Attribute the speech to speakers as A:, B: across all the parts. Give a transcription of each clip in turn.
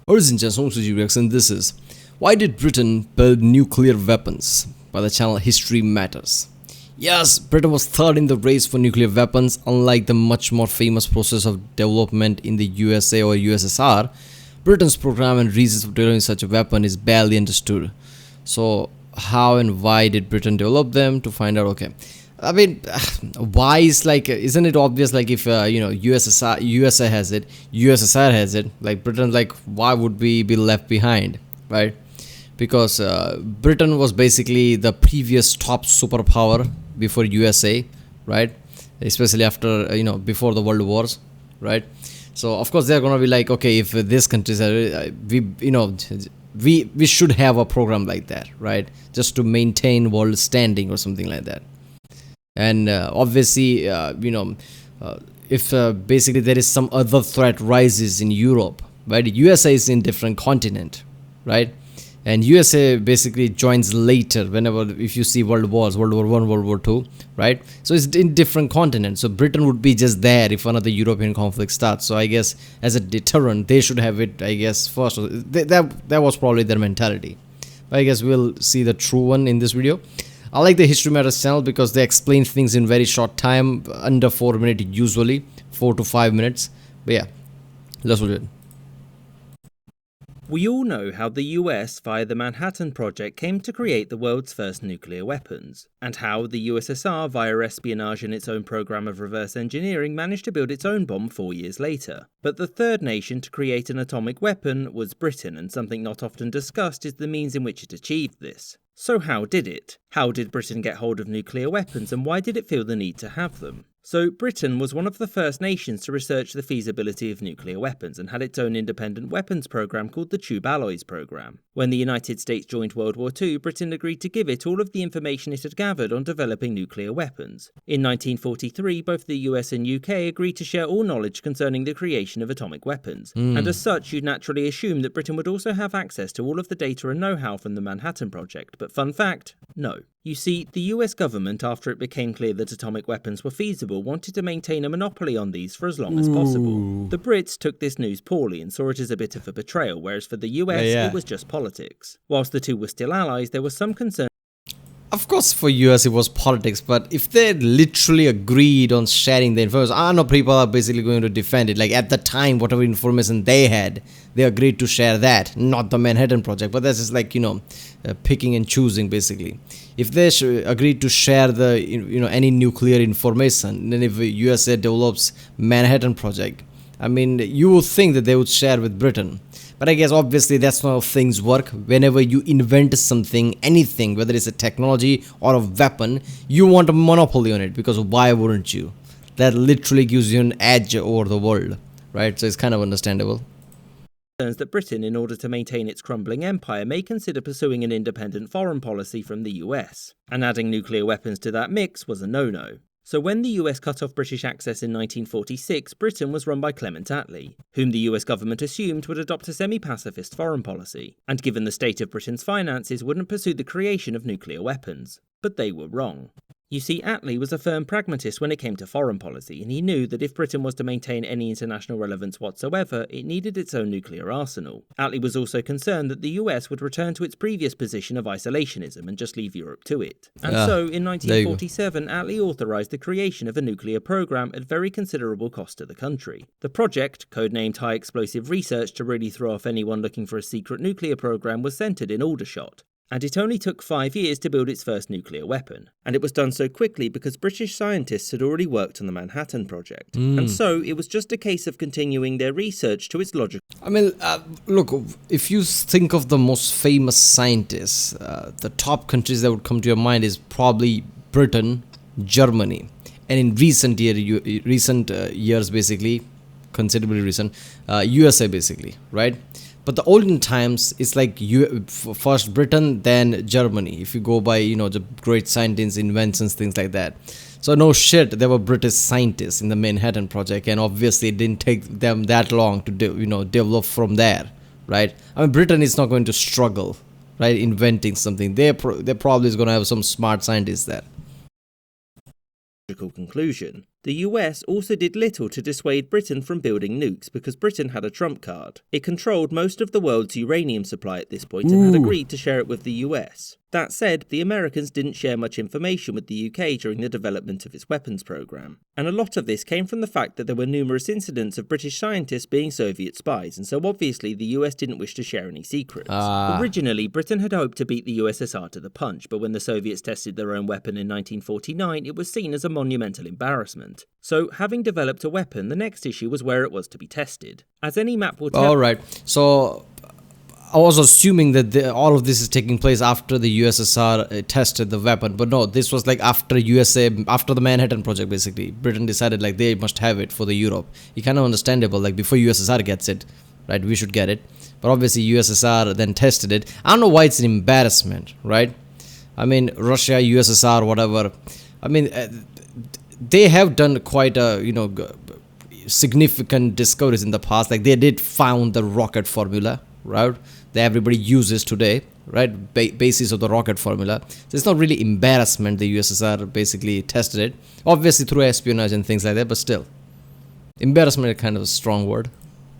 A: Origin Channel reaction. This is why did Britain build nuclear weapons? By the channel History Matters. Yes, Britain was third in the race for nuclear weapons. Unlike the much more famous process of development in the USA or USSR, Britain's program and reasons for developing such a weapon is barely understood. So, how and why did Britain develop them? To find out, okay. I mean, why is like, isn't it obvious? Like, if USA has it, USSR has it, like Britain, like, why would we be left behind, right? Because Britain was basically the previous top superpower before USA, right? Especially after before the world wars, right? So of course they're gonna be like, okay, if this countries are, we should have a program like that, right? Just to maintain world standing or something like that. And obviously, if basically there is some other threat rises in Europe, right? USA is in different continent, right? And USA basically joins later whenever, if you see world wars, World War I, World War II, right? So it's in different continents. So Britain would be just there if another European conflict starts. So I guess as a deterrent, they should have it, I guess, first. That was probably their mentality. But I guess we'll see the true one in this video. I like the History Matters channel because they explain things in very short time, under 4 minutes usually, 4 to 5 minutes. But yeah, let's watch it.
B: We all know how the US, via the Manhattan Project, came to create the world's first nuclear weapons, and how the USSR, via espionage and its own program of reverse engineering, managed to build its own bomb 4 years later. But the third nation to create an atomic weapon was Britain, and something not often discussed is the means in which it achieved this. So how did it? How did Britain get hold of nuclear weapons, and why did it feel the need to have them? So Britain was one of the first nations to research the feasibility of nuclear weapons and had its own independent weapons program called the Tube Alloys Program. When the United States joined World War II, Britain agreed to give it all of the information it had gathered on developing nuclear weapons. In 1943, both the US and UK agreed to share all knowledge concerning the creation of atomic weapons, and as such you'd naturally assume that Britain would also have access to all of the data and know-how from the Manhattan Project, but fun fact, no. You see, the US government, after it became clear that atomic weapons were feasible, wanted to maintain a monopoly on these for as long as possible. The Brits took this news poorly and saw it as a bit of a betrayal, whereas for the US, it was just politics. Whilst the two were still allies, there was some concern.
A: Of course, for US it was politics, but if they literally agreed on sharing the information, I know people are basically going to defend it. Like at the time, whatever information they had, they agreed to share that, not the Manhattan Project. But that's just like, picking and choosing basically. If they agreed to share the, any nuclear information, then if USA develops Manhattan Project, I mean, you would think that they would share with Britain. But I guess obviously that's not how things work. Whenever you invent something, anything, whether it's a technology or a weapon, you want a monopoly on it, because why wouldn't you? That literally gives you an edge over the world, right? So it's kind of understandable.
B: That Britain, in order to maintain its crumbling empire, may consider pursuing an independent foreign policy from the US. And adding nuclear weapons to that mix was a no-no. So when the US cut off British access in 1946, Britain was run by Clement Attlee, whom the US government assumed would adopt a semi-pacifist foreign policy, and given the state of Britain's finances, wouldn't pursue the creation of nuclear weapons. But they were wrong. You see, Attlee was a firm pragmatist when it came to foreign policy, and he knew that if Britain was to maintain any international relevance whatsoever, it needed its own nuclear arsenal. Attlee was also concerned that the US would return to its previous position of isolationism and just leave Europe to it. And so, in 1947, Attlee authorised the creation of a nuclear programme at very considerable cost to the country. The project, codenamed High Explosive Research to really throw off anyone looking for a secret nuclear programme, was centred in Aldershot. And it only took 5 years to build its first nuclear weapon. And it was done so quickly because British scientists had already worked on the Manhattan Project. And so it was just a case of continuing their research to its logical...
A: I mean, look, if you think of the most famous scientists, the top countries that would come to your mind is probably Britain, Germany. And in recent years, basically, considerably recent, USA basically, right? But the olden times, it's like first Britain, then Germany. If you go by, the great scientists, inventions, things like that. So no shit, there were British scientists in the Manhattan Project, and obviously it didn't take them that long to develop from there, right? I mean, Britain is not going to struggle, right, inventing something. They probably is going to have some smart scientists there.
B: Conclusion. The US also did little to dissuade Britain from building nukes because Britain had a trump card. It controlled most of the world's uranium supply at this point and had agreed to share it with the US. That said, the Americans didn't share much information with the UK during the development of its weapons program. And a lot of this came from the fact that there were numerous incidents of British scientists being Soviet spies, and so obviously the US didn't wish to share any secrets. Originally, Britain had hoped to beat the USSR to the punch, but when the Soviets tested their own weapon in 1949, it was seen as a monumental embarrassment. So, having developed a weapon, the next issue was where it was to be tested. As any map will tell...
A: Alright, so I was assuming that all of this is taking place after the USSR tested the weapon, but no, this was like after after the Manhattan Project basically. Britain decided like they must have it for the Europe. It's kind of understandable, like before USSR gets it, right, we should get it. But obviously USSR then tested it. I don't know why it's an embarrassment, right? I mean, Russia, USSR, whatever. I mean, they have done quite a, significant discoveries in the past. Like they did found the rocket formula, right? That everybody uses today, right? Basis of the rocket formula. So it's not really embarrassment the USSR basically tested it. Obviously through espionage and things like that, but still. Embarrassment is kind of a strong word.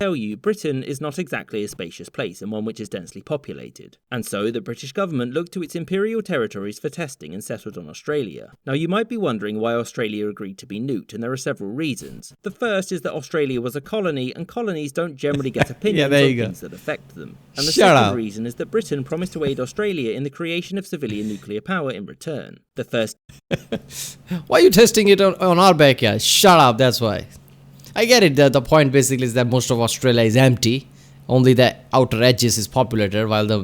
B: Tell you, Britain is not exactly a spacious place and one which is densely populated. And so the British government looked to its imperial territories for testing and settled on Australia. Now you might be wondering why Australia agreed to be nuked, and there are several reasons. The first is that Australia was a colony, and colonies don't generally get opinions on things that affect them. And the second reason is that Britain promised to aid Australia in the creation of civilian nuclear power in return. The first...
A: Why are you testing it on our backyard? Shut up, that's why. I get it. The point basically is that most of Australia is empty. Only the outer edges is populated, while the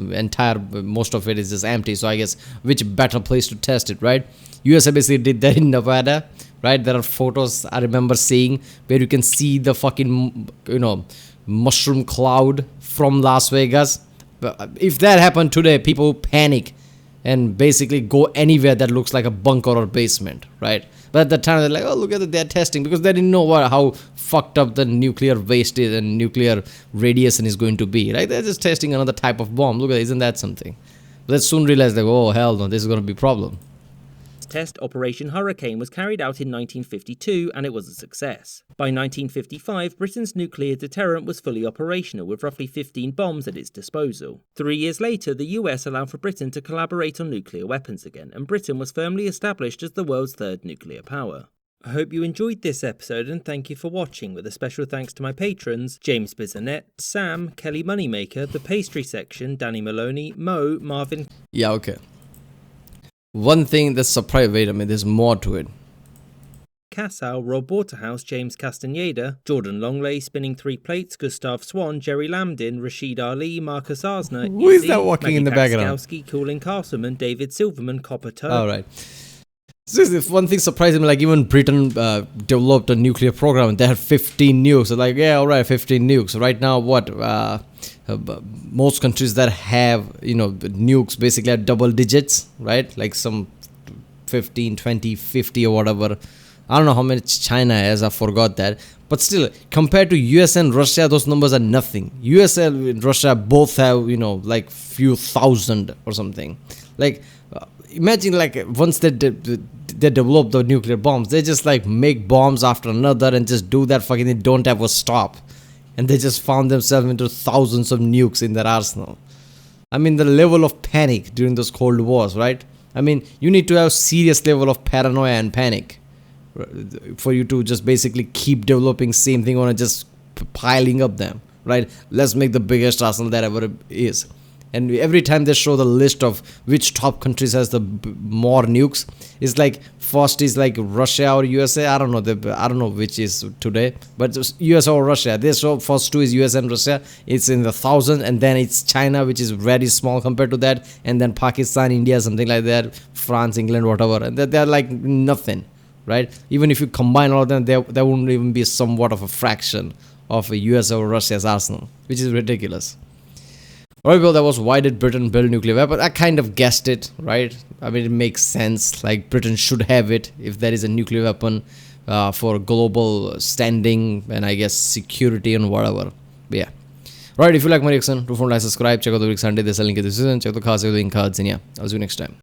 A: most of it is just empty. So I guess which better place to test it, right? USA basically did that in Nevada, right? There are photos I remember seeing where you can see the fucking, mushroom cloud from Las Vegas. If that happened today, people panic and basically go anywhere that looks like a bunker or basement, right? But at the time, they're like, oh, look at it, they're testing, because they didn't know how fucked up the nuclear waste is and nuclear radiation is going to be, right? They're just testing another type of bomb. Look at it, isn't that something? But they soon realized, like, oh, hell no, this is going to be a problem.
B: Test Operation Hurricane was carried out in 1952 and it was a success. By 1955, Britain's nuclear deterrent was fully operational with roughly 15 bombs at its disposal. 3 years later, the US allowed for Britain to collaborate on nuclear weapons again, and Britain was firmly established as the world's third nuclear power. I hope you enjoyed this episode and thank you for watching, with a special thanks to my patrons James Bizanet, Sam, Kelly Moneymaker, The Pastry Section, Danny Maloney, Mo, Marvin...
A: Yeah, okay. One thing that's surprised, wait a minute, there's more to it.
B: Cassow, Rob Waterhouse, James Castaneda, Jordan Longley, Spinning Three Plates, Gustav Swan, Jerry Lambdin, Rashid Ali, Marcus Arsner,
A: Who is that walking in the background?
B: Colin Castleman, David Silverman, Copper Toe.
A: Alright. So if one thing surprised me, like even Britain developed a nuclear program and they had 15 nukes. So like, yeah, alright, 15 nukes. Right now, what? Most countries that have, nukes basically have double digits, right? Like some 15, 20, 50 or whatever. I don't know how much China has, I forgot that. But still, compared to US and Russia, those numbers are nothing. US and Russia both have, like few thousand or something. Like, imagine like once they develop the nuclear bombs, they just like make bombs after another and just do that fucking, they don't ever stop. And they just found themselves into thousands of nukes in their arsenal. I mean, the level of panic during those Cold Wars, right? I mean, you need to have serious level of paranoia and panic for you to just basically keep developing same thing on and just piling up them, right? Let's make the biggest arsenal that ever is. And every time they show the list of which top countries has the more nukes, it's like first is like Russia or USA. I don't know which is today, but US or Russia. They show first two is US and Russia. It's in the thousands, and then it's China, which is very small compared to that, and then Pakistan, India, something like that, France, England, whatever. And they're like nothing, right? Even if you combine all of them, there wouldn't even be somewhat of a fraction of a US or Russia's arsenal, which is ridiculous. Alright, well, that was why did Britain build nuclear weapon? I kind of guessed it, right? I mean, it makes sense. Like, Britain should have it if there is a nuclear weapon for global standing and I guess security and whatever. But yeah. Right, if you like my reaction, do like, subscribe, check out the week Sunday, there's a link in the description, check the cards, everything cards, and yeah, I'll see you next time.